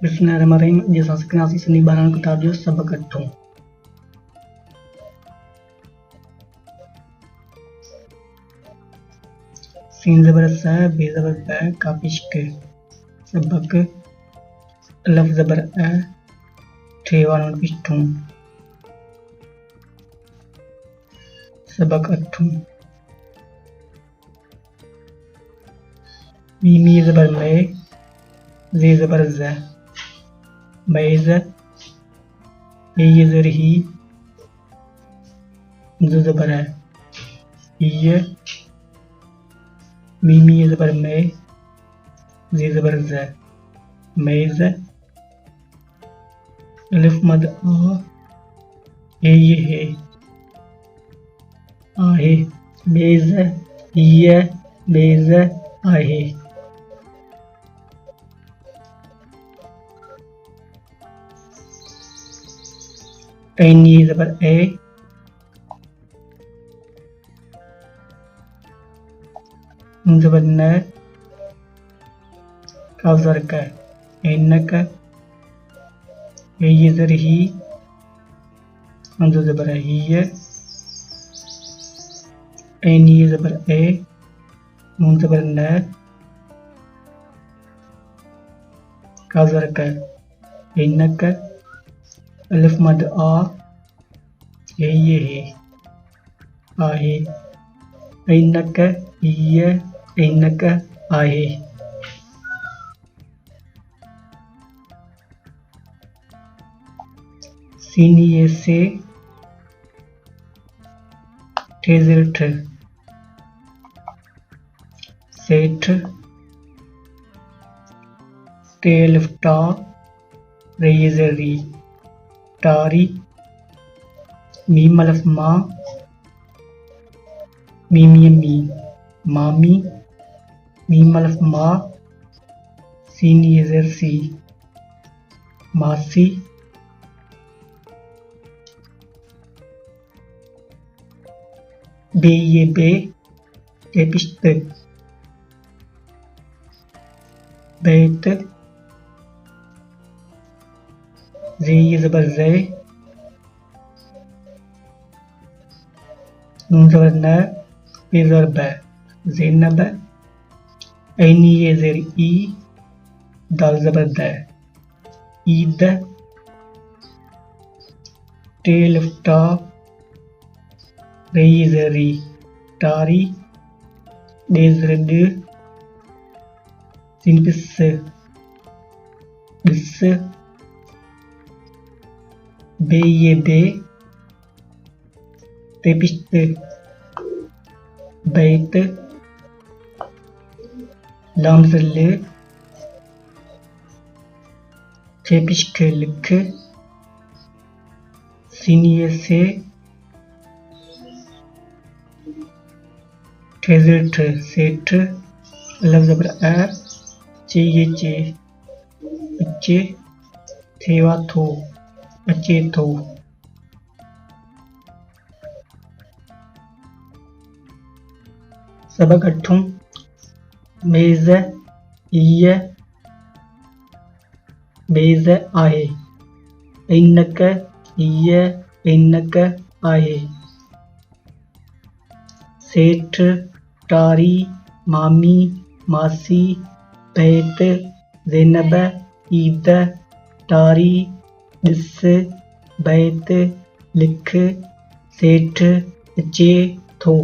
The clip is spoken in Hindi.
बिस्मिल्लाहिर्रहमानिर्रहीम। जैसा सकी सनी 12 किताब जो सबक अठों। सीन ज़बर स, बे ज़बर ब, काफ इश्क। सबक अलफ ज़बर अ, ठे वालों पिछठों। सबक अठों। मीमी ज़बर में, ज़े ज़बर ज़, मैज़, ये ज़र ही, ज़ ज़बर है, ये मीमी ज़बर में, ज़े ज़बर ज़, मैज़, अलिफ मद आ, ये है, आहे, बेज़, ये बेज़, आहे। ऐनी ज़बर ए, ज़बर न, काफ ज़र का, ऐनक, ये ज़र ही, ज़बर ही, ऐनी ज़बर ए, नून ज़बर न, काफ ज़र का, ऐनक, अलिफ मद आ, ये है, आहे, ऐनक, ये ऐनक, आहे। सीनिये से, ठेज़िठ, सेठ, टेलिफ्टा, रेज़री, टारी, मीम अलफ मा, मीमी मी, मामी, मीम अलफ मा, सीन ये ज़र सी, मासी, बे ये बे, पिश्त, बैत, ज़े ये ज़बर ज़े, नून ज़बर न, पे ज़र ब, ज़ैनब, ऐनी ये ज़र ई, दाल ज़बर द, ईद, टेलिफ्टा, रेज़री, टारी, डेज़रड, सिनपिस, बिस, बे ये बे, तेपिश्त, बैत, लाम ज़ल्ले, ठेपिश्क लिख, सीनिये से, ठेज़िठ, सेठ, लफ ज़बर अ, ये चे, बच्चे, थेवा थो, बच्चे थो। सबक अठों। मेज़, ये बेज़, आहे, ऐनक, ये ऐनक, आहे, सेठ, टारी, मामी, मासी, बैत, ज़ैनब, ईद, टारी, बिस, बैत, लिख, सेठ, बच्चे थो।